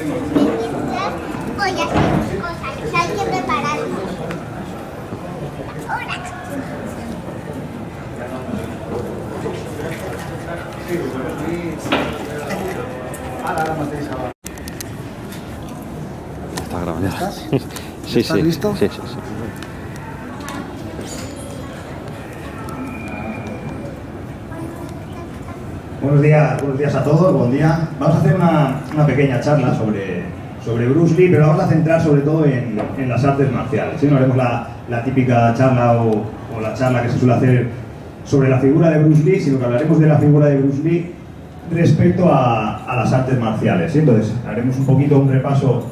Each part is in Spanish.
Hoy hacemos cosas, hay que prepararnos. Ahora. Está grabando. ¿Estás? Sí, ¿Estás sí. listo? Sí, sí, sí. Buenos días a todos, buen día. Vamos a hacer una pequeña charla sobre Bruce Lee, pero vamos a centrar sobre todo en las artes marciales. ¿Sí? No haremos la típica charla o la charla que se suele hacer sobre la figura de Bruce Lee, sino que hablaremos de la figura de Bruce Lee respecto a las artes marciales. ¿Sí? Entonces, haremos un repaso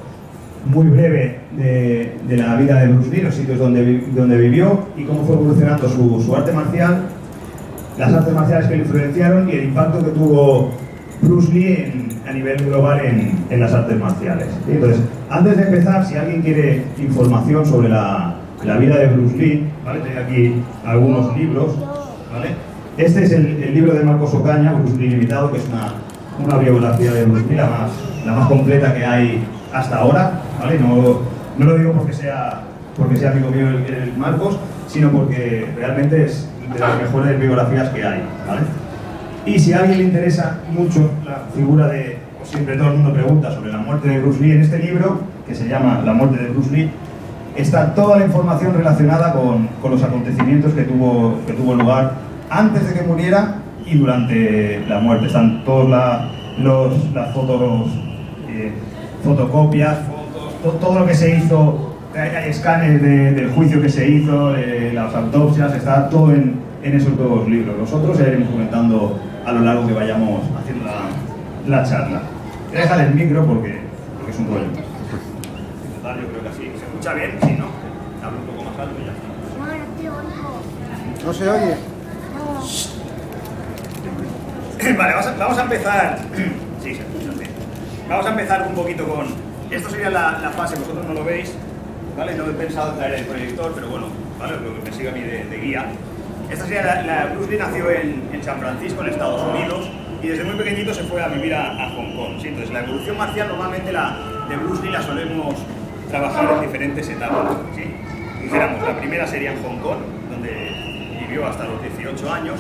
muy breve de la vida de Bruce Lee, los sitios donde vivió y cómo fue evolucionando su arte marcial, las artes marciales que le influenciaron y el impacto que tuvo Bruce Lee a nivel global en las artes marciales. ¿Sí? Entonces, antes de empezar, si alguien quiere información sobre la vida de Bruce Lee, ¿vale? Tengo aquí algunos libros, ¿vale? Este es el libro de Marcos Ocaña, Bruce Lee Limitado, que es una biografía de Bruce Lee, la más completa que hay hasta ahora, ¿vale? No lo digo porque sea amigo mío el Marcos, sino porque realmente es de las mejores biografías que hay, ¿vale? Y si a alguien le interesa mucho la figura o siempre todo el mundo pregunta sobre la muerte de Bruce Lee, en este libro, que se llama La muerte de Bruce Lee, está toda la información relacionada con los acontecimientos que tuvo lugar antes de que muriera y durante la muerte. Están todas las fotos, fotocopias, todo lo que se hizo. Hay escáneres del juicio que se hizo, de las autopsias, está todo en esos dos libros. Nosotros iremos comentando a lo largo que vayamos haciendo la charla. Voy a dejar el micro porque es un rollo. Total, yo creo que así. ¿Se escucha bien? Sí, ¿no? Hablo un poco más alto y ya está. ¿No se oye? Vale, vamos a empezar. Sí, se escucha bien. Vamos a empezar un poquito con. Esto sería la fase, vosotros no lo veis, ¿vale? No he pensado en traer el proyector, pero bueno, ¿vale? Lo que me sigue a mí de guía. Esta sería Bruce Lee nació en San Francisco, en Estados Unidos, y desde muy pequeñito se fue a vivir a Hong Kong. ¿Sí? Entonces, la evolución marcial normalmente de Bruce Lee la solemos trabajar en diferentes etapas. ¿Sí? Dijéramos, la primera sería en Hong Kong, donde vivió hasta los 18 años.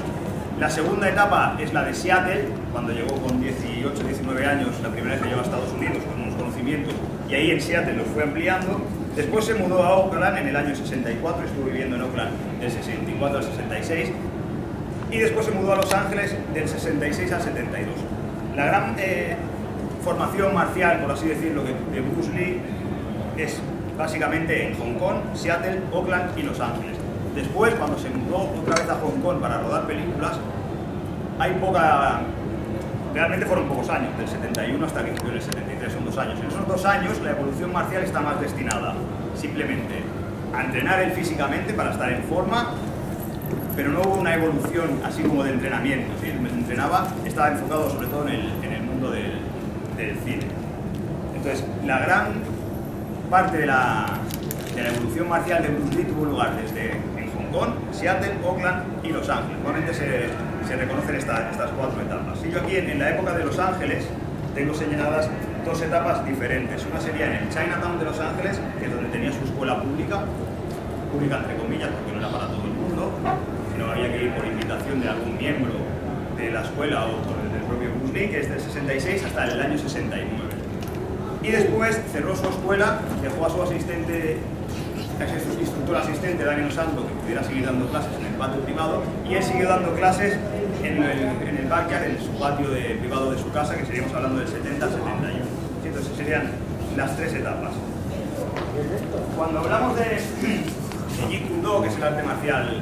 La segunda etapa es la de Seattle, cuando llegó con 18, 19 años, la primera vez que llegó a Estados Unidos con unos conocimientos, y ahí en Seattle los fue ampliando. Después se mudó a Oakland en el año 64, estuvo viviendo en Oakland del 64 al 66, y después se mudó a Los Ángeles del 66 al 72. La gran formación marcial, por así decirlo, de Bruce Lee es básicamente en Hong Kong, Seattle, Oakland y Los Ángeles. Después, cuando se mudó otra vez a Hong Kong para rodar películas, realmente fueron pocos años, del 71 hasta que murió en el 73, son 2 años. En esos 2 años la evolución marcial está más destinada simplemente a entrenar él físicamente para estar en forma, pero no hubo una evolución así como de entrenamiento. ¿Sí? Estaba enfocado sobre todo en el mundo del cine. Entonces, la gran parte de la evolución marcial de Bruce Lee tuvo lugar desde Hong Kong, Seattle, Oakland y Los Ángeles. Normalmente se reconocen estas 4 etapas. Y yo aquí en la época de Los Ángeles tengo señaladas 2 etapas diferentes. Una sería en el Chinatown de Los Ángeles, que es donde tenía su escuela pública entre comillas, porque no era para todo el mundo, sino había que ir por invitación de algún miembro de la escuela o por el propio Bruce Lee, que es del 66 hasta el año 69. Y después cerró su escuela, dejó a su asistente, su instructor asistente, Daniel Santo, que pudiera seguir dando clases en el patio privado, y él siguió dando clases en el backyard, en su patio privado de su casa, que seríamos hablando del 70 al 71. Entonces serían las 3 etapas. Cuando hablamos de Jeet Kune Do, que es el arte marcial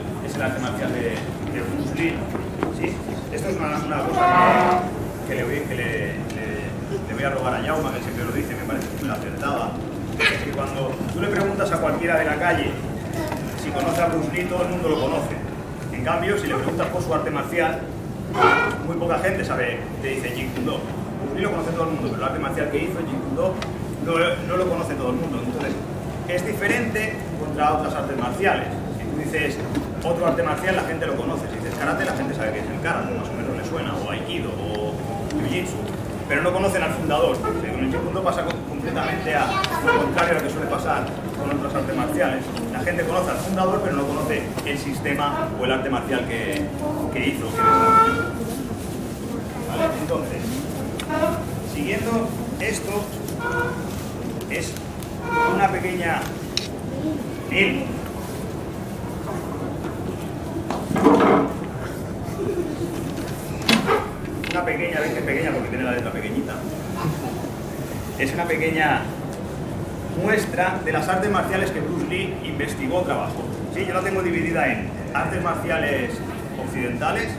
de Bruce Lee, ¿sí? Esto es una cosa que le voy a robar a Jaume, que siempre lo dice, me parece muy acertada. Es que cuando tú le preguntas a cualquiera de la calle si conoce a Bruce Lee, todo el mundo lo conoce. En cambio, si le preguntas por su arte marcial, muy poca gente te dice Jeet Kune Do. Bruce Lee lo conoce todo el mundo, pero el arte marcial que hizo, Jeet Kune Do, no lo conoce todo el mundo. Entonces, es diferente contra otras artes marciales. Si tú dices otro arte marcial, la gente lo conoce. Si dices karate, la gente sabe que es el karate, más o menos le suena, o aikido, o jiu-jitsu. pero no conocen al fundador. Con el Jeet Kune Do pasa completamente a lo contrario a lo que suele pasar con otras artes marciales. La gente conoce al fundador, pero no conoce el sistema o el arte marcial que hizo. Vale, entonces, siguiendo esto, es una pequeña veis que es pequeña porque tiene la letra pequeñita. Es una pequeña muestra de las artes marciales que Bruce Lee investigó, trabajó. ¿Sí? Yo la tengo dividida en artes marciales occidentales,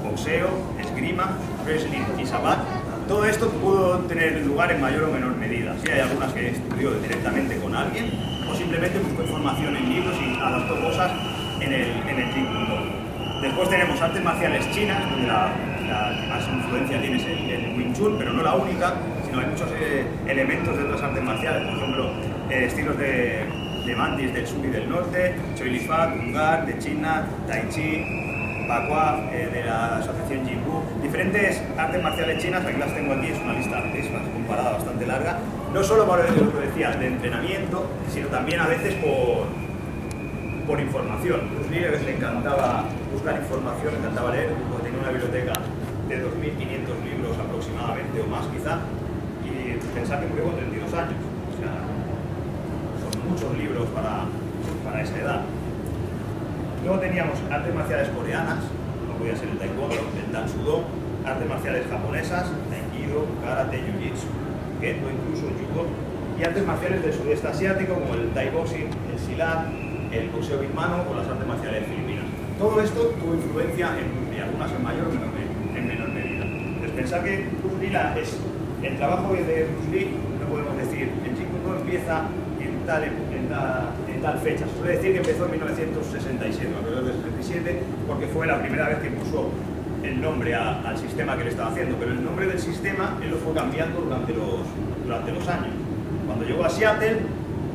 boxeo, esgrima, wrestling y sabat. Todo esto pudo tener lugar en mayor o menor medida. ¿Sí? Hay algunas que estudió directamente con alguien o simplemente buscó información en libros y adaptó cosas en el Jeet Kune Do. Después tenemos artes marciales chinas, donde la que más influencia tiene es el Wing Chun, pero no la única, sino hay muchos elementos de otras artes marciales, por ejemplo, estilos de Mantis del sur y del norte, Choi Li Fa, Kung Gar, de China, Tai Chi, Bagua, de la asociación Jingwu, diferentes artes marciales chinas, aquí las tengo aquí, es una lista comparada bastante larga, no solo por lo que decía de entrenamiento, sino también a veces por información. Bruce Lee le encantaba buscar información, le encantaba leer, porque tenía una biblioteca de 2.500 libros aproximadamente o más quizá, y pensar que murió con 32 años, o sea, son muchos libros para esa edad. Luego teníamos artes marciales coreanas, no podía ser el taekwondo, el tansudó, artes marciales japonesas, aikido, karate, jiu-jitsu, kendo, incluso judo, y artes marciales del sudeste asiático como el thai boxing, el silat, el boxeo birmano o las artes marciales filipinas. Todo esto tuvo influencia en algunas en mayor o en menor medida. Entonces pensar que Bruce Lee el trabajo de Bruce Lee, no podemos decir, el Jeet Kune Do empieza en tal fecha. Se suele decir que empezó en 1967, alrededor del 67, porque fue la primera vez que puso el nombre al sistema que le estaba haciendo, pero el nombre del sistema él lo fue cambiando durante los años. Cuando llegó a Seattle,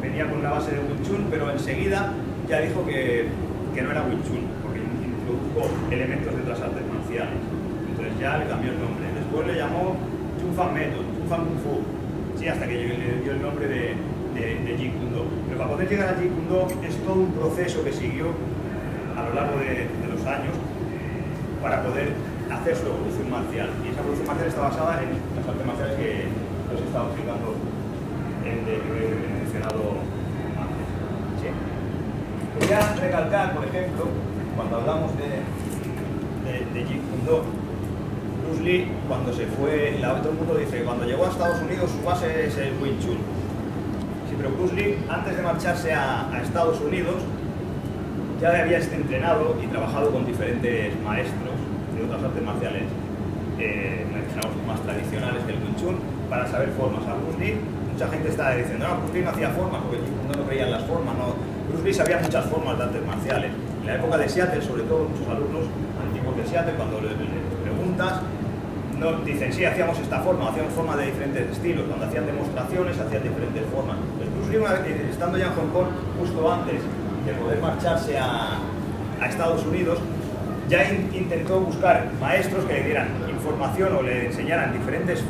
venía con una base de Wing Chun, pero enseguida ya dijo que no era Wing Chun, porque introdujo elementos de otras artes marciales. Entonces ya le cambió el nombre. Después le llamó Chun Fan Method, Chun Fan Kung Fu, sí, hasta que le dio el nombre de Jeet Kune Do. Pero para poder llegar a Jeet Kune Do es todo un proceso que siguió a lo largo de los años para poder hacer su evolución marcial. Y esa evolución marcial está basada en las artes marciales que os he estado explicando que he mencionado antes. ¿Sí? Quería recalcar, por ejemplo, cuando hablamos de Jeet Kune Do, Bruce Lee, cuando se fue, todo el mundo dice, cuando llegó a Estados Unidos su base es el Wing Chun. Sí, pero Bruce Lee, antes de marcharse a Estados Unidos, ya había entrenado y trabajado con diferentes maestros de otras artes marciales, más tradicionales que el Wing Chun, para saber formas. A Bruce Lee, mucha gente está diciendo, no, Bruce Lee no hacía formas porque no creía en las formas. No. Bruce Lee sabía muchas formas de artes marciales. En la época de Seattle, sobre todo, muchos alumnos antiguos de Seattle, cuando les preguntas, no dicen, sí, hacíamos esta forma, hacíamos formas de diferentes estilos. Cuando hacían demostraciones, hacían diferentes formas. Pues Bruce Lee, estando ya en Hong Kong, justo antes de poder marcharse a Estados Unidos, ya intentó buscar maestros que le dieran información o le enseñaran diferentes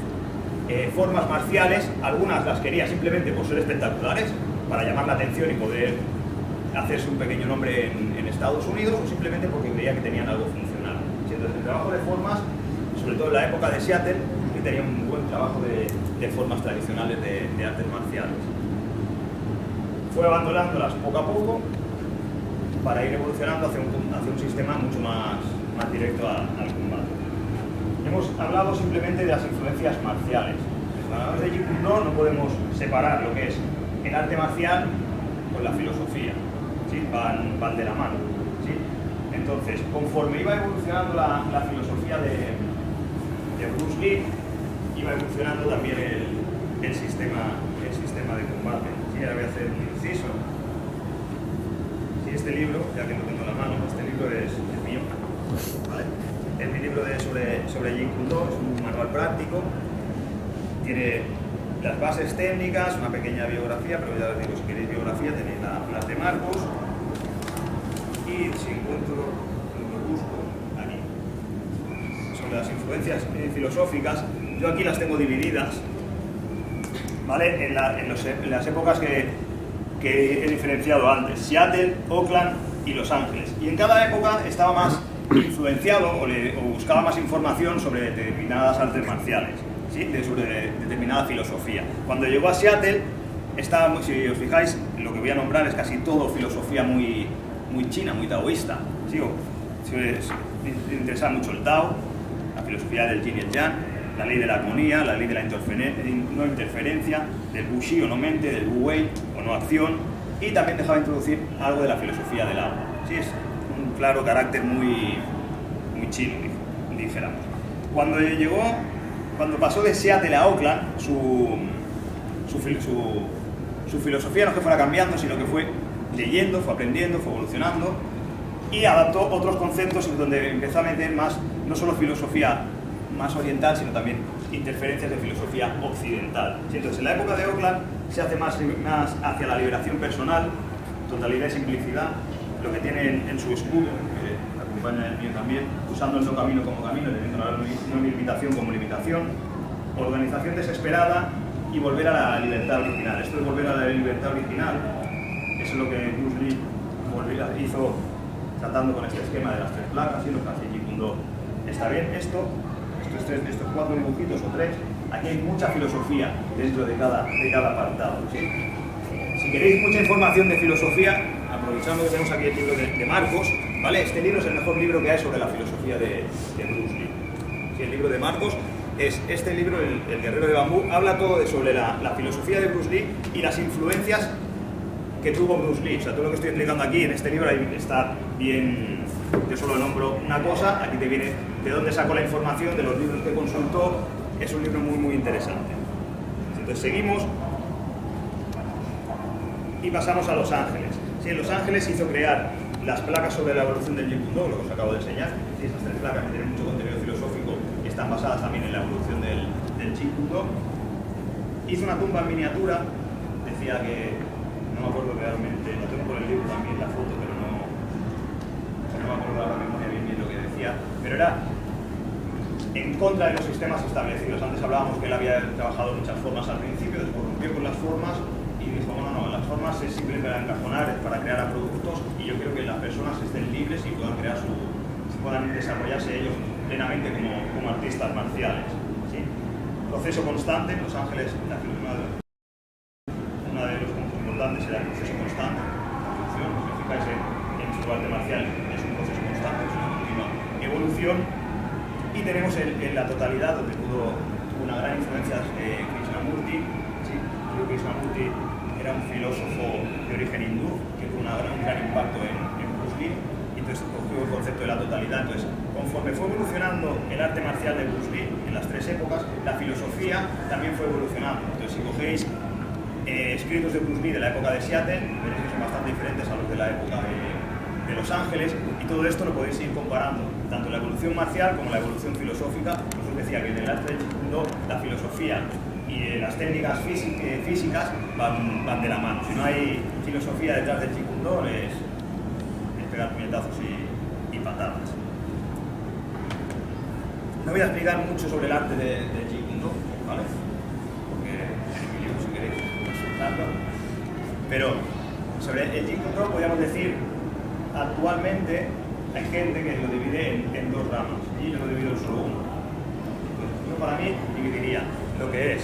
formas marciales. Algunas las quería simplemente por ser espectaculares, para llamar la atención y poder hacerse un pequeño nombre en Estados Unidos, o simplemente porque creía que tenían algo funcional. Entonces el trabajo de formas, sobre todo en la época de Seattle, que tenía un buen trabajo de formas tradicionales de artes marciales. Fue abandonándolas poco a poco para ir evolucionando hacia un sistema mucho más directo al combate. Hemos hablado simplemente de las influencias marciales. Cuando hablamos de Jeet Kune Do no podemos separar lo que es el arte marcial con la filosofía. ¿Sí? Van de la mano. ¿Sí? Entonces, conforme iba evolucionando la filosofía de Bruce Lee, iba evolucionando también el sistema de combate. ¿Sí? Ahora voy a hacer un inciso. Este libro, ya que no tengo la mano, este libro es mío, ¿vale? Es mi libro sobre Jeet Kune Do, es un manual práctico, tiene las bases técnicas, una pequeña biografía, pero ya os digo, si queréis biografía tenéis las de Marcos, y si encuentro, lo busco aquí, sobre las influencias filosóficas. yo aquí las tengo divididas, ¿vale? En las épocas que he diferenciado antes, Seattle, Oakland y Los Ángeles. Y en cada época estaba más influenciado o buscaba más información sobre determinadas artes marciales, ¿sí? Sobre determinada filosofía. Cuando llegó a Seattle, si os fijáis, lo que voy a nombrar es casi todo filosofía muy china, muy taoísta. ¿Sí? Si os interesa mucho el Tao, la filosofía del Yin y el Yang, la ley de la armonía, la ley de la no interferencia, del Wuxi o no mente, del Wu Wei o no acción, y también dejaba introducir algo de la filosofía del agua. ¿Sí? Es un claro carácter muy chino, dijéramos. Cuando pasó de Seattle a Oakland, su filosofía no es que fuera cambiando, sino que fue leyendo, fue aprendiendo, fue evolucionando y adaptó otros conceptos donde empezó a meter más, no solo filosofía más oriental, sino también interferencias de filosofía occidental. Entonces, en la época de Oakland se hace más hacia la liberación personal, totalidad y simplicidad, lo que tiene en su escudo, que acompaña el mío también, usando el no camino como camino, teniendo la no limitación como limitación, organización desesperada y volver a la libertad original. Esto es volver a la libertad original, eso es lo que Bruce Lee hizo tratando con este esquema de las 3 placas y lo que hace Jeet Kune Do. Está bien, estos 4 dibujitos o 3, aquí hay mucha filosofía dentro de cada apartado, ¿sí? Si queréis mucha información de filosofía, aprovechando que tenemos aquí el libro de Marcos, ¿vale? Este libro es el mejor libro que hay sobre la filosofía de Bruce Lee. ¿Sí? El libro de Marcos es este libro, el Guerrero de Bambú, habla todo sobre la filosofía de Bruce Lee y las influencias que tuvo Bruce Lee. O sea, todo lo que estoy explicando aquí en este libro está bien. Yo solo nombro una cosa, aquí te viene de dónde sacó la información, de los libros que consultó. Es un libro muy interesante. Entonces seguimos y pasamos a Los Ángeles. Sí, en Los Ángeles hizo crear las placas sobre la evolución del Jeet Kune Do, lo que os acabo de enseñar. Sí, esas 3 placas que tienen mucho contenido filosófico y están basadas también en la evolución del Jeet Kune Do. Hizo una tumba en miniatura, decía que, no me acuerdo realmente, lo tengo por el libro también la foto, pero no me acuerdo ahora mismo bien lo que decía, pero era en contra de los sistemas establecidos. Antes hablábamos que él había trabajado muchas formas al principio, después rompió con las formas y dijo, no, las formas es simple para encajonar, es para crear a productos, y yo creo que las personas estén libres y puedan puedan desarrollarse ellos plenamente como artistas marciales. ¿Sí? Proceso constante. En Los Ángeles, una de los puntos importantes era el proceso constante. Si os fijáis en su arte marcial, es un proceso constante, es una continua evolución. Y tenemos en la totalidad, donde tuvo una gran influencia de Krishnamurti. ¿Sí? Creo que Krishnamurti era un filósofo de origen hindú que tuvo un gran impacto en Bruce Lee, y entonces cogió el concepto de la totalidad. Entonces, conforme fue evolucionando el arte marcial de Bruce Lee en las 3 épocas, la filosofía también fue evolucionando. Entonces, si cogéis escritos de Bruce Lee de la época de Seattle, veréis que son bastante diferentes a los de la época de Los Ángeles, y todo esto lo podéis ir comparando, tanto la evolución marcial como la evolución filosófica. Pues os decía que en el arte del Jeet Kune Do, la filosofía y las técnicas físicas van de la mano. Si no hay filosofía detrás del Jeet Kune Do, es pegar puñetazos y patadas. No voy a explicar mucho sobre el arte del Jeet Kune Do, ¿vale? Porque en mi libro, si queréis consultarlo. Pero sobre el Jeet Kune Do podríamos decir, actualmente hay gente que lo divide en 2 ramas, y yo lo divido en solo uno. Yo para mí dividiría lo que es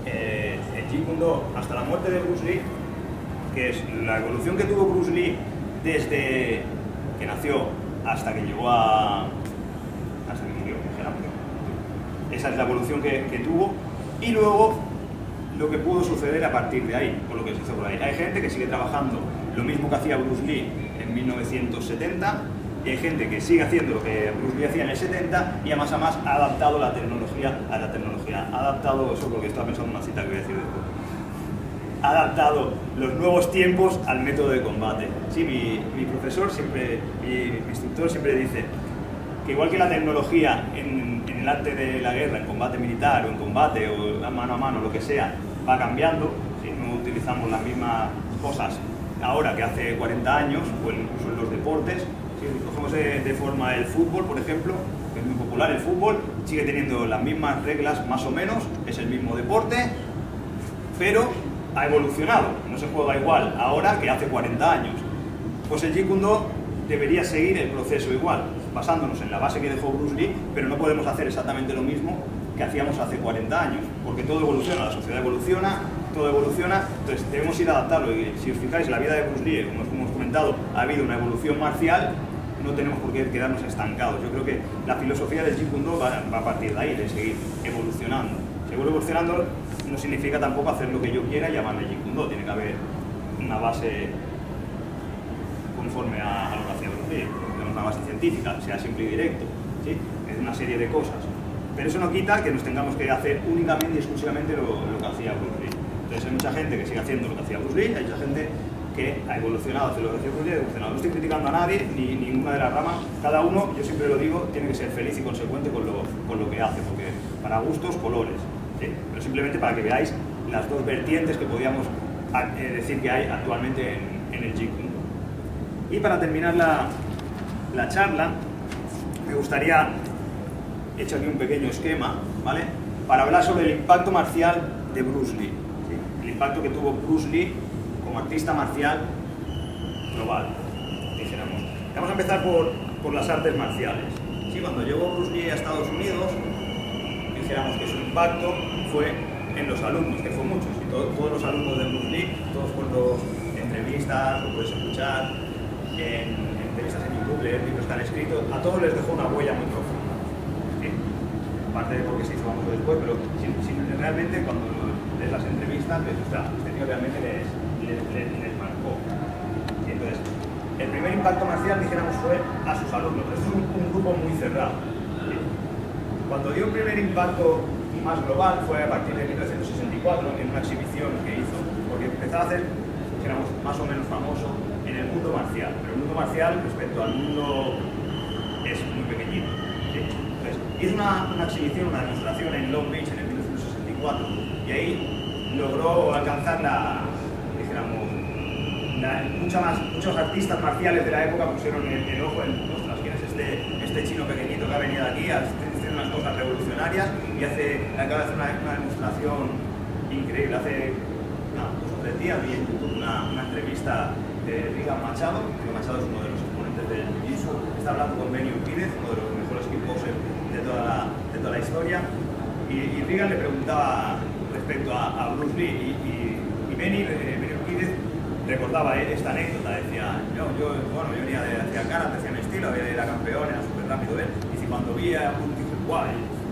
el Jeet Kune Do hasta la muerte de Bruce Lee, que es la evolución que tuvo Bruce Lee desde que nació hasta que llegó hasta que murió, esa es la evolución que tuvo, y luego lo que pudo suceder a partir de ahí, con lo que se hizo por ahí. Hay gente que sigue trabajando lo mismo que hacía Bruce Lee en 1970, y hay gente que sigue haciendo lo que Bruce Lee hacía en el 70 y además ha adaptado la tecnología a la tecnología. Ha adaptado eso, porque estaba pensando en una cita que voy a decir después. Ha adaptado los nuevos tiempos al método de combate. Sí, mi profesor siempre, mi instructor siempre dice que igual que la tecnología en el arte de la guerra, en combate militar o en combate o mano a mano, lo que sea, va cambiando, ¿sí? No utilizamos las mismas cosas ahora que hace 40 años, o incluso en los deportes. Si cogemos de forma el fútbol, por ejemplo, que es muy popular el fútbol, sigue teniendo las mismas reglas más o menos, es el mismo deporte, pero ha evolucionado, no se juega igual ahora que hace 40 años. Pues el Jeet Kune Do debería seguir el proceso igual, basándonos en la base que dejó Bruce Lee, pero no podemos hacer exactamente lo mismo que hacíamos hace 40 años, porque todo evoluciona, la sociedad evoluciona, todo evoluciona, entonces debemos ir a adaptarlo. Y si os fijáis, en la vida de Bruce Lee, como hemos comentado, ha habido una evolución marcial, no tenemos por qué quedarnos estancados. Yo creo que la filosofía del Jeet Kune Do va a partir de ahí, de seguir evolucionando. Seguir evolucionando no significa tampoco hacer lo que yo quiera y llamarle Jeet Kune Do, tiene que haber una base conforme a lo que hacía Bruce Lee, una base científica, sea simple y directo, ¿sí? Es una serie de cosas. Pero eso no quita que nos tengamos que hacer únicamente y exclusivamente lo que hacía Bruce Lee. Entonces hay mucha gente que sigue haciendo lo que hacía Bruce Lee, hay mucha gente que ha evolucionado hacia lo que hacía Bruce Lee, ha evolucionado. No estoy criticando a nadie, ni ninguna de las ramas. Cada uno, yo siempre lo digo, tiene que ser feliz y consecuente con lo que hace, porque para gustos, colores, ¿sí? Pero simplemente para que veáis las dos vertientes que podíamos decir que hay actualmente en el Jeet Kune Do. Y para terminar la charla, me gustaría, he hecho aquí un pequeño esquema, ¿vale? Para hablar sobre el impacto marcial de Bruce Lee, ¿sí? El impacto que tuvo Bruce Lee como artista marcial global, dijéramos. Vamos a empezar por las artes marciales. ¿Sí? Cuando llegó Bruce Lee a Estados Unidos, dijéramos que su impacto fue en los alumnos, que fue muchos, y todos los alumnos de Bruce Lee, todos cuando entrevistas, lo puedes escuchar, en entrevistas en YouTube, leer libros que han escrito, a todos les dejó una huella muy profunda. ¿Sí? Aparte de porque se hizo famoso después, pero realmente cuando lees las entrevistas, ves, ostras, este tío realmente les marcó. ¿Sí? Entonces, el primer impacto marcial, dijéramos, fue a sus alumnos. Es un grupo muy cerrado. ¿Sí? Cuando dio el primer impacto más global fue a partir de 1964, en una exhibición que hizo, porque empezaba a ser, dijéramos, más o menos famoso en el mundo marcial, pero el mundo marcial respecto al mundo es muy pequeñito. ¿Sí? Entonces, hizo una exhibición, una demostración en Long Beach en el 1964 y ahí logró alcanzar muchos artistas marciales de la época pusieron el ojo en, ostras, ¿quién es este chino pequeñito que ha venido aquí a hacer unas cosas revolucionarias y acaba de hacer una demostración increíble? Hace 2 o 3 días vi en YouTube una entrevista de Rigan Machado. Rigan Machado es uno de los exponentes del Jiu-Jitsu, está hablando con Benny Urquídez, uno de los mejores kickboxers de toda la historia, y Rigan le preguntaba respecto a Bruce Lee y Benny Urquídez recordaba esta anécdota, decía, yo venía hacia karate, hacía mi estilo, era campeón, era súper rápido él, y si cuando vi a Bruce dije, guau,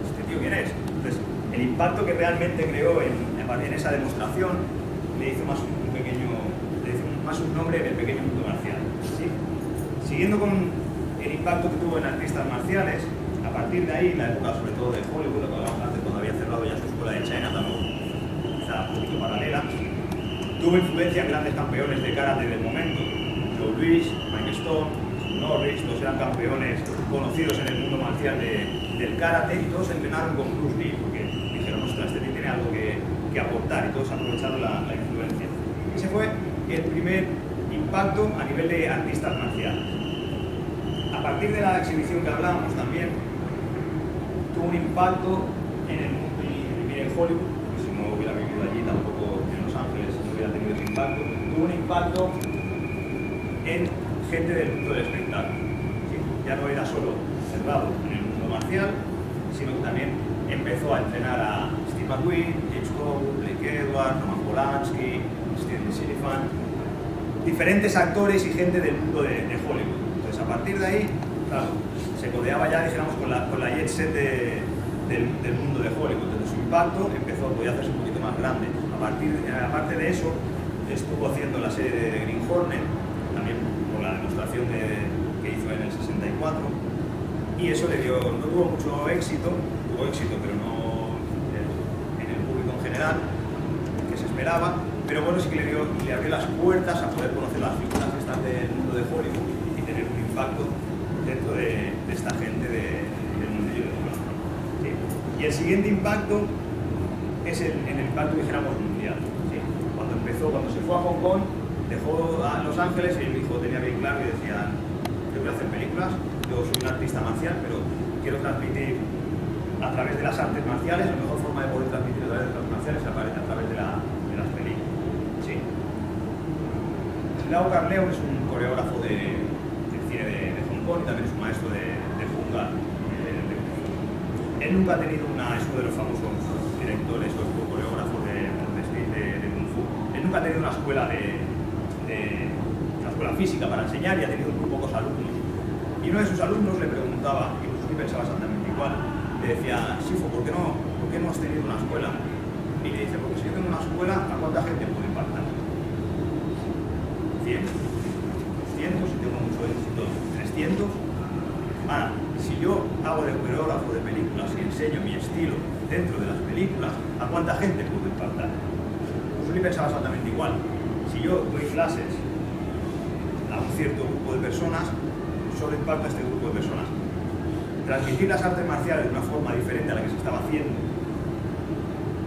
¿este tío quién es? Entonces, el impacto que realmente creó en esa demostración le hizo más un nombre en el pequeño mundo marcial. ¿Sí? Siguiendo con el impacto que tuvo en artistas marciales, a partir de ahí, la época sobre todo de Hollywood, lo que hablábamos antes, cuando había cerrado ya su escuela de Chinatown, quizá un poquito paralela, tuvo influencia en grandes campeones de karate del momento. Joe Louis, Mike Stone, Norris, todos eran campeones conocidos en el mundo marcial del karate y todos entrenaron con Bruce Lee porque dijeron, ostras, este tío tiene algo que aportar, y todos aprovecharon la influencia. Ese fue el primer impacto a nivel de artistas marciales. A partir de la exhibición que hablábamos también, tuvo un impacto en el mundo y en Hollywood, porque si no hubiera vivido allí tampoco en Los Ángeles no hubiera tenido ese impacto. Tuvo un impacto en gente del mundo del espectáculo. ¿Sí? Ya no era solo cerrado en el mundo marcial, sino que también empezó a entrenar a Steve McQueen, James Cole, Blake Edwards, Roman Polanski, Steven Silifan, diferentes actores y gente del mundo de Hollywood. Entonces, a partir de ahí, claro, se codeaba ya, dijéramos, con la jet set del mundo de Hollywood. Entonces, su impacto podía hacerse un poquito más grande. Aparte de eso, estuvo haciendo la serie de Green Hornet, también por la demostración que hizo en el 64, y eso no tuvo mucho éxito, tuvo éxito, pero no en el público en general, que se esperaba. Pero bueno, sí que le abrió las puertas a poder conocer las figuras que están del mundo de Hollywood y tener un impacto dentro de esta gente del mundillo de Hollywood. ¿Sí? Y el siguiente impacto es en el impacto, dijéramos, mundial. ¿Sí? Cuando se fue a Hong Kong, dejó a Los Ángeles y el hijo tenía bien claro y decía, yo quiero hacer películas, yo soy un artista marcial, pero quiero quiero transmitir a través de las artes marciales, la mejor forma de poder transmitir a través de las artes marciales es a través de las películas. Sí. Lau Carneo es un coreógrafo de cine de Hong Kong y también es un maestro de Punga. Él nunca ha tenido es uno de los famosos directores o coreógrafos de Kung Fu. Él nunca ha tenido una escuela una escuela física para enseñar y ha tenido muy pocos alumnos. Y uno de sus alumnos le preguntaba, y Bruce Lee pensaba exactamente igual, le decía, Shifu, ¿por qué no has tenido una escuela? Y le dice, porque si yo tengo una escuela, ¿a cuánta gente puedo impactar? 100, 200, si tengo mucho éxito, 300. Ahora, si yo hago de coreógrafo de películas y enseño mi estilo dentro de las películas, ¿a cuánta gente puedo impactar? Bruce Lee pensaba exactamente igual. Si yo doy clases a un cierto grupo de personas, solo impacta a este grupo de personas. Transmitir las artes marciales de una forma diferente a la que se estaba haciendo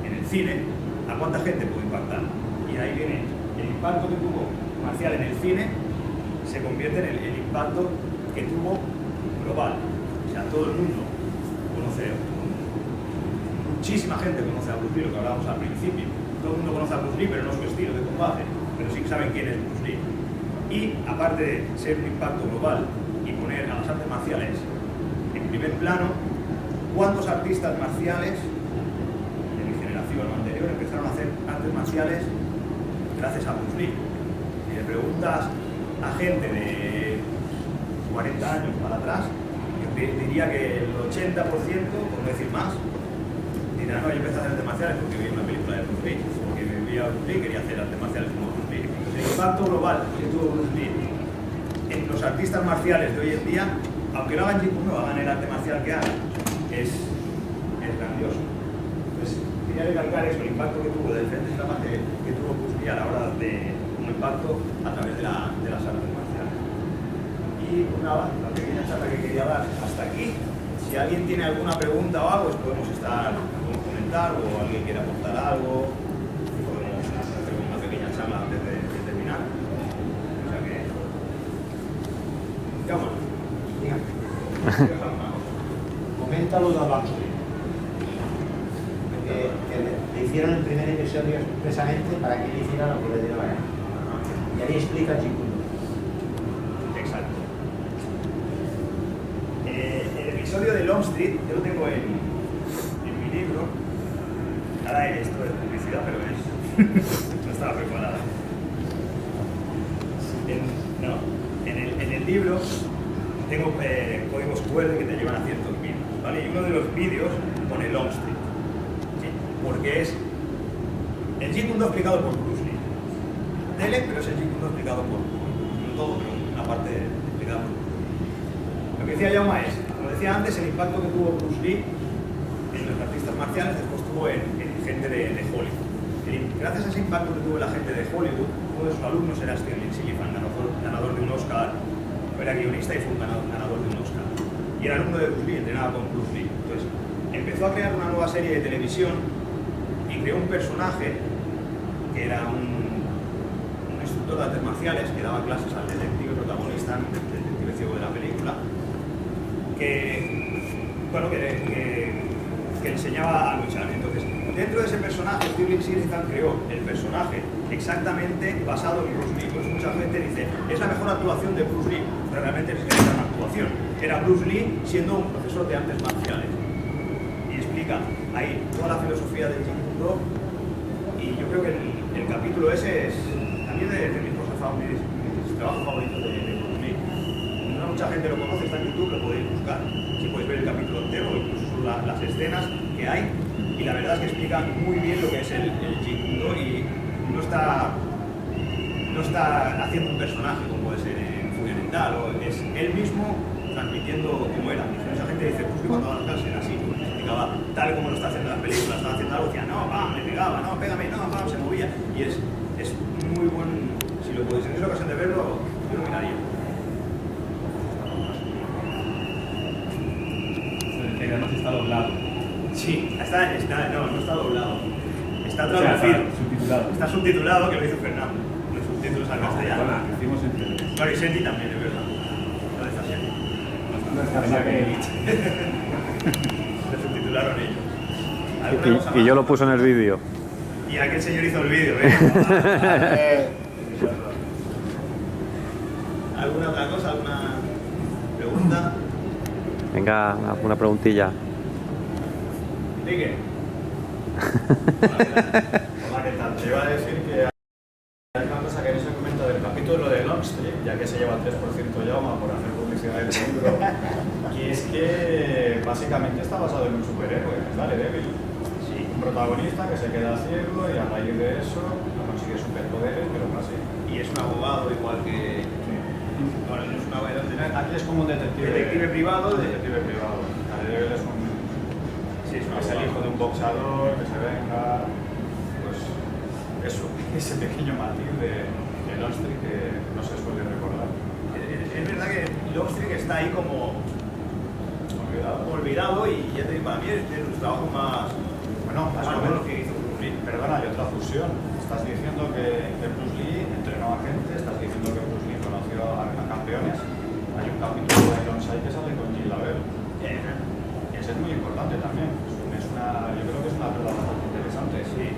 en el cine, ¿a cuánta gente puede impactar? Y ahí viene el impacto que tuvo marcial en el cine, se convierte en el impacto que tuvo global. O sea, todo el mundo conoce, muchísima gente conoce a Bruce Lee, lo que hablábamos al principio. Todo el mundo conoce a Bruce Lee, pero no su estilo de combate, pero sí que saben quién es Bruce Lee. Y aparte de ser un impacto global y poner a las artes marciales en primer plano, ¿cuántos artistas marciales de mi generación o anterior empezaron a hacer artes marciales gracias a Bruce Lee? Si le preguntas a gente de 40 años para atrás, yo diría que el 80%, por no decir más, dirán, no, yo empecé a hacer artes marciales porque vi una película de Bruce Lee, porque vi a Bruce Lee y quería hacer artes marciales como Bruce Lee. El impacto global que tuvo Bruce Lee en los artistas marciales de hoy en día, aunque no hagan Jeet Kune Do, hagan el arte marcial que hagan, es grandioso. Entonces, quería recalcar eso, el impacto que tuvo de diferentes etapas que tuvo Bruce Lee a la hora de un impacto a través de las artes marciales. Y pues nada, la pequeña charla que quería dar hasta aquí. Si alguien tiene alguna pregunta o algo, pues podemos comentar, o alguien quiere aportar algo, podemos hacer una pequeña charla antes de terminar. O sea que... Ya bueno. Comenta lo de Alonso. Que le hicieron el primer episodio expresamente para que él hiciera lo que le diera la gana. Y ahí explica Jeet Kune Do. Exacto. El episodio de Long Street, yo lo tengo en mi libro. Ahora esto es publicidad, pero no estaba preparada. En el libro tengo códigos QR que te llevan a ciertos vídeos, ¿vale? Y uno de los vídeos pone Long Street, ¿sí? Porque es el Jeet Kune Do explicado por Bruce Lee. Tele, pero es el Jeet Kune Do explicado por no todo, pero una parte explicada por Bruce Lee. Lo que decía Jaume es, como decía antes, el impacto que tuvo Bruce Lee en los artistas marciales después tuvo en gente de Hollywood. Gracias a ese impacto que tuvo la gente de Hollywood, uno de sus alumnos era Sterling Silliphant, ganador de un Oscar, era guionista y fue un ganador de un Oscar. Y era alumno de Bruce Lee, entrenaba con Bruce Lee. Entonces, empezó a crear una nueva serie de televisión y creó un personaje que era un instructor de artes marciales que daba clases al detective protagonista, el detective ciego de la película, que enseñaba a luchar. Entonces, dentro de ese personaje, Sterling Silliphant creó el personaje exactamente basado en Bruce Lee. Pues mucha gente dice, es la mejor actuación de Bruce Lee, pero realmente es una actuación. Era Bruce Lee siendo un profesor de artes marciales. Y explica ahí toda la filosofía del Jeet Kune Do. Y yo creo que el capítulo ese es también de mis cosas favoritas, mis trabajos favoritos de Bruce Lee. No mucha gente lo conoce, está en YouTube, lo podéis buscar. Si podéis ver el capítulo entero, incluso son las escenas que hay. Y la verdad es que explica muy bien lo que es el Jeet Kune Do y no está haciendo un personaje como puede ser en Furia Mental, o es él mismo transmitiendo como era. Mucha gente dice, pues cuando daba clase era así, explicaba tal como lo está haciendo en las películas, estaba haciendo algo, decía, no, pam, me pegaba, no, pégame, no, pam, se movía. Y es muy buen, si lo podéis, tenéis la ocasión de verlo, yo lo miraría. No está doblado. Sí, no está doblado. Está traducido. Subtitulado. Está subtitulado, que lo hizo Fernando. Los subtítulos al castellano. Bueno, lo hicimos en inglés. Claro, y Senti también, es verdad. Lo de esta serie. No es que Lo subtitularon ellos. ¿Alguna cosa Y más? yo lo puse en el vídeo. Y aquel señor hizo el vídeo, ¿eh? ¿Alguna otra cosa? ¿Alguna pregunta? Venga, una preguntilla. Ligue. Hola, ¿qué tal? Te iba a decir que hay una cosa que no se comenta del capítulo de Longstreet, ya que se lleva el 3% Yauma por hacer publicidad del libro, y es que básicamente está basado en un superhéroe, es Daredevil. Sí, un protagonista que se queda ciego y a raíz de eso no consigue superpoderes, pero casi. Y es un abogado igual que... Bueno, es un abogado de... Aquí es como un Detective privado de... Detective privado. Daredevil es un... Sí, es un Es el hijo de un boxeador que se venga, pues eso, ese pequeño matiz de Longstreet que no se suele recordar. Es verdad que Longstreet está ahí como olvidado y ya te digo, para mí es de los trabajos más buenos que hizo Bruce Lee. Perdona, hay otra fusión. Estás diciendo que Bruce Lee entrenó a gente, estás diciendo que Bruce Lee conoció a campeones. Hay un capítulo de Ironside que sale con Jill Lavelle. Ese es muy importante también. Yo creo que es una prueba bastante interesante. Sí.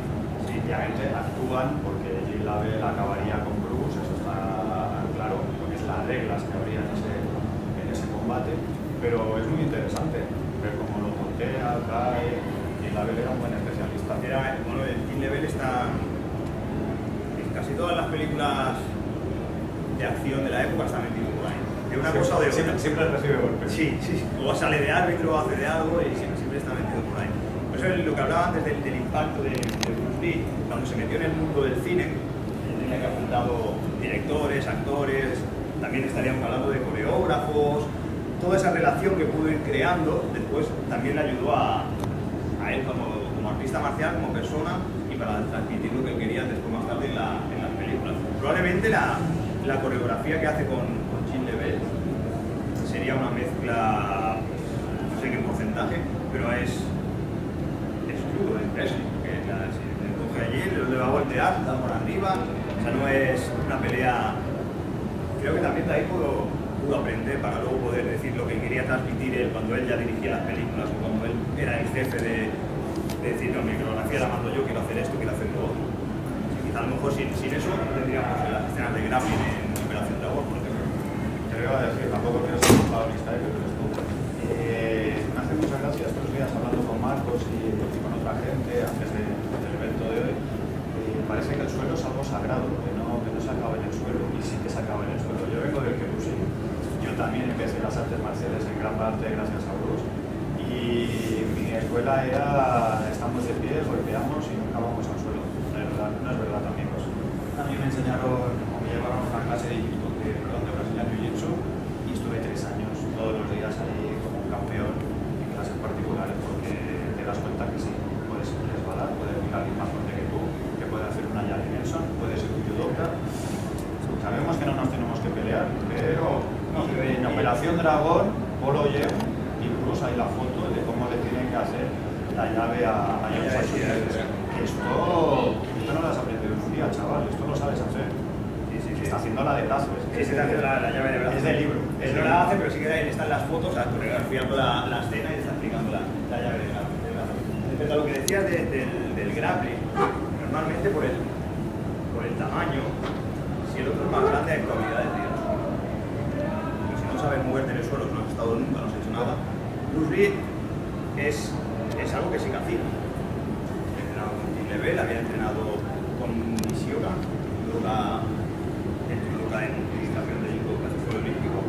Obviamente actúan porque Jill Lavelle acabaría con Bruce, eso está claro, porque es las reglas que habría en ese combate, pero es muy interesante ver cómo lo tontea, cae. Jill Lavelle era un buen especialista. Bueno, Jill Lavelle está en casi todas las películas de acción de la época, está metido por ahí. De una cosa o de otra. Siempre recibe golpes. Sí. O sale de árbitro o hace de algo y siempre está metido por ahí. Eso es lo que hablaba antes del impacto de Bruce Lee, cuando se metió en el mundo del cine, tenía que apuntado directores, actores, también estaríamos hablando de coreógrafos, toda esa relación que pudo ir creando, después también le ayudó a él como artista marcial, como persona, y para transmitir lo que él quería después más tarde en las películas. Probablemente la coreografía que hace con Jill Lavelle sería una mezcla, no sé qué porcentaje, pero es crudo en Presley, porque si le coge allí, le va a voltear, da por arriba, o sea, no es una pelea. Creo que también de ahí pudo aprender para luego poder decir lo que quería transmitir él cuando él ya dirigía las películas o cuando él era el jefe de decir, no, mi coreografía la mando yo, quiero hacer esto, quiero hacer lo otro. Quizá a lo mejor sin eso no tendríamos las escenas de grappling en Operación Dragón, por ejemplo. Te iba a decir, tampoco quiero ser un protagonista, pero eres tú. Me hace mucha gracia estos días hablando con Marcos y con otra gente antes del evento de hoy. Parece que el suelo es algo sagrado, que no se acaba en el suelo, y sí que se acaba en el suelo. Yo vengo del kickboxing. Yo también empecé las artes marciales en gran parte gracias a Bruce. Y mi escuela era, estamos de pie, golpeamos y nunca vamos al suelo. No es verdad, amigos. A mí me enseñaron, o me llevaron a una clase de brasileño jiu-jitsu, y estuve 3 años, todos los días ahí como un campeón en clases particulares, porque te das cuenta que sí, puedes resbalar, puedes ir a alguien más fuerte que tú, que puede hacer una llave Nelson, puede ser un judoka. Sabemos que no nos tenemos que pelear, pero en Operación Dragón, Polo lleva y Bruce hay la foto de cómo le tienen que hacer la llave a Esto no lo has aprendido en un día, chaval, esto lo sabes hacer. Sí. Está haciendo la de Tazo. Sí, se está haciendo la llave de brazo. Es del libro. Él no la hace, pero sí que ahí están las fotos, coreografiando la escena y está explicando la llave de brazo. Respecto a lo que decías del grappling, normalmente por el tamaño, si el otro es más grande hay probabilidades de tiros. Pero si no sabes moverte en el suelo, no has estado nunca, no has hecho nada. Bruce Lee es algo que sí que hacía. He entrenado con Jill Lavelle, había entrenado con Nishioka, en utilización de judo, casi fue olímpico,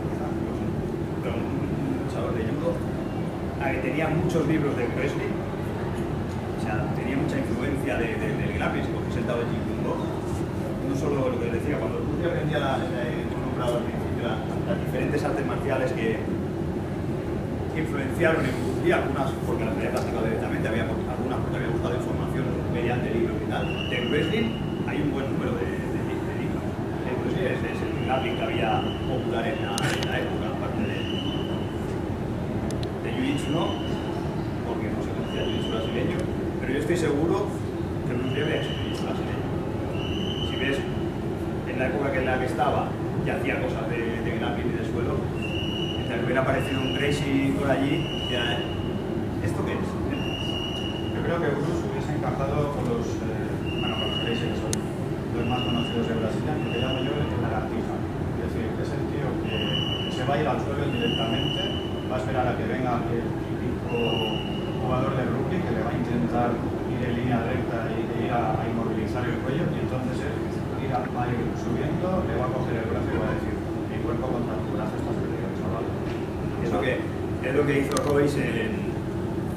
pero un luchador de judo, que tenía muchos libros de Presley, o sea, tenía mucha influencia del grappling, si coges el Tao de Jeet Kune Do, no solo lo que les decía, cuando Bruce Lee aprendía nombrado al principio las diferentes artes marciales que influenciaron en Bruce Lee, algunas porque las había practicado directamente, algunas porque había buscado información mediante libros y tal. De wrestling hay un buen número de libros. El wrestling es el grappling que había popular en la época, aparte de jiu-jitsu no, porque no se conocía el jiu-jitsu brasileño, pero yo estoy seguro que Bruce Lee había hecho jiu-jitsu brasileño. Si ves, en la época en la que estaba, ya hacía cosas de grappling y de suelo, que hubiera aparecido un Gracie por allí, ya ¿Esto qué es? Yo creo que Bruce hubiese encajado con los Gracie, que son los más conocidos de Brasil, que llamo yo el lagartija. Es decir, es el tío que se va a ir al suelo directamente, va a esperar a que venga el típico jugador de rugby que le va a intentar ir en línea recta y ir a inmovilizar el cuello, y entonces él va a ir subiendo, le va a coger el brazo y va a decir: mi cuerpo contra tu brazo estás perdido, chaval. Es lo que hizo Royce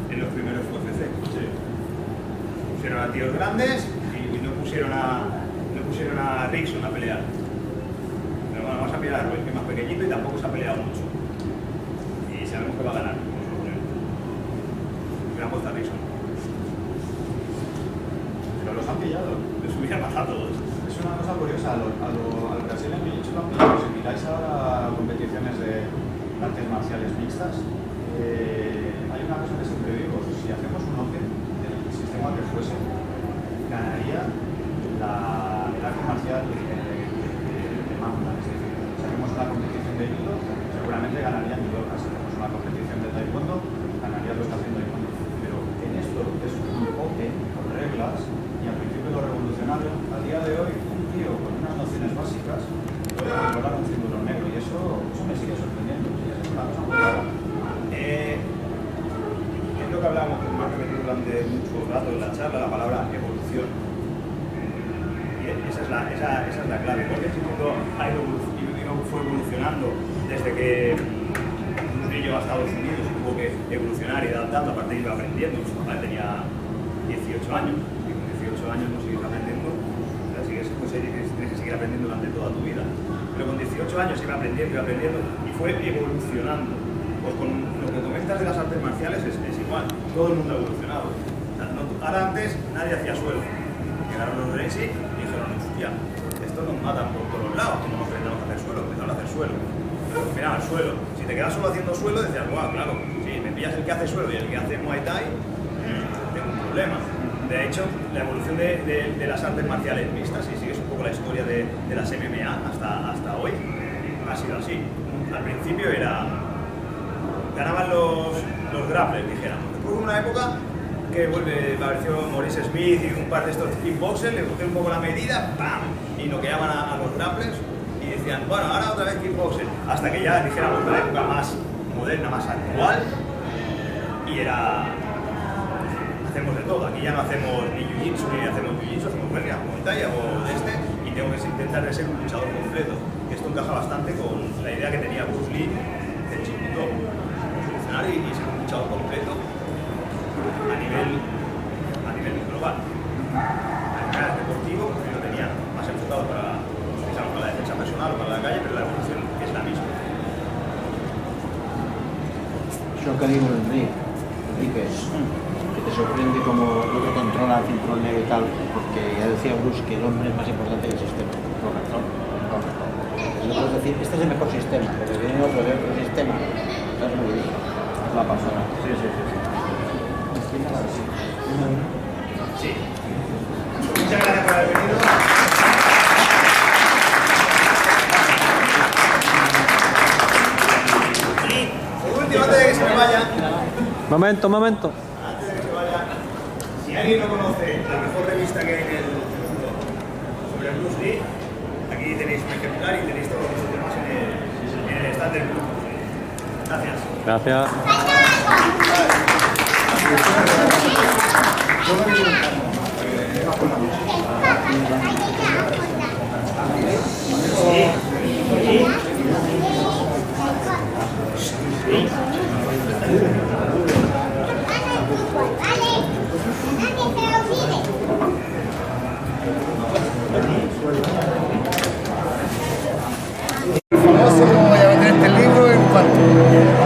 en los primeros UFC. Sí. Pusieron a tíos grandes y no pusieron a Rickson a pelear. Pero bueno, vamos a pelear a Royce, que es más pequeñito y tampoco se ha peleado mucho. Y sabemos que va a ganar. Me han puesto a Rickson. Pero los han pillado. Les hubiera pasado a todos. Es una cosa curiosa, al Brasil en Jiu-Jitsu lo han pillado. Si miráis ahora competiciones de artes marciales mixtas, hay una cosa que siempre digo: si hacemos un open del sistema que fuese, ganaría el arte marcial de manga. Es decir, si hacemos una competición de judo, seguramente ganaría judoka. Si hacemos una competición de taekwondo, ganaría los que hacen taekwondo. Pero en esto es un open con reglas, y al principio lo revolucionario, a día de hoy un tío con unas nociones básicas puede controlar un cinturón negro, y eso me sigue sorprendiendo. Es una cosa muy rara. Es lo que hablábamos con Marco durante mucho rato en la charla, la palabra evolución. Y esa es la clave, porque el mundo fue evolucionando desde que llegó a Estados Unidos y tuvo que evolucionar y adaptando. Aparte iba aprendiendo. Su papá tenía 18 años, y con 18 años no sigues aprendiendo, así que tienes que seguir aprendiendo durante toda tu vida. Pero con 18 años iba aprendiendo y fue evolucionando. Pues con lo que comentas de las artes marciales es igual, todo el mundo ha evolucionado. O sea, ahora antes nadie hacía suelo. Llegaron los Gracie y dijeron: hostia, estos nos matan por todos los lados, que no nos aprendamos a hacer suelo, empezaron a hacer suelo. Pero mira, el suelo, si te quedas solo haciendo suelo, decías: guau, claro, si me pillas el que hace suelo y el que hace Muay Thai, tengo un problema. De hecho, la evolución de las artes marciales mixtas, si sigues un poco la historia de las MMA hasta hoy, ha sido así. Al principio ganaban los grapplers, dijéramos. Después hubo una época que apareció Maurice Smith y un par de estos kickboxers, le cogieron un poco la medida, ¡pam! Y noqueaban a los grapplers y decían: bueno, ahora otra vez kickboxer. Hasta que ya dijéramos la época más moderna, más actual, y era: hacemos de todo. Aquí ya no hacemos ni jiu-jitsu, ni hacemos jiu-jitsu, hacemos wrestling, hacemos Muay Thai, hago y tengo que intentar de ser un luchador completo. Esto encaja bastante con la idea que tenía Bruce Lee del Jiu-Jitsu, evolucionar y ser un luchador completo a nivel global. A nivel deportivo, que lo tenía más enfocado para la defensa personal o para la calle, pero la evolución es la misma. Això que diu Enrique es que te sorprende como lo que controla el cinturón negro y tal, porque ya decía Bruce que el hombre es más importante que el sistema. Correcto. Yo puedo decir: este es el mejor sistema, pero viene otro de otro sistema. Es muy bien. Es la persona. Sí. Sí. Muchas gracias por haber venido. Y por último, antes de que se me vaya, Momento. antes de que se vaya, si alguien no conoce la mejor revista que hay en el mundo sobre Bruce Lee, aquí tenéis un ejemplar y tenéis todos los temas en el stand del grupo. Gracias. Gracias. Famoso, voy a vender este libro en cuanto.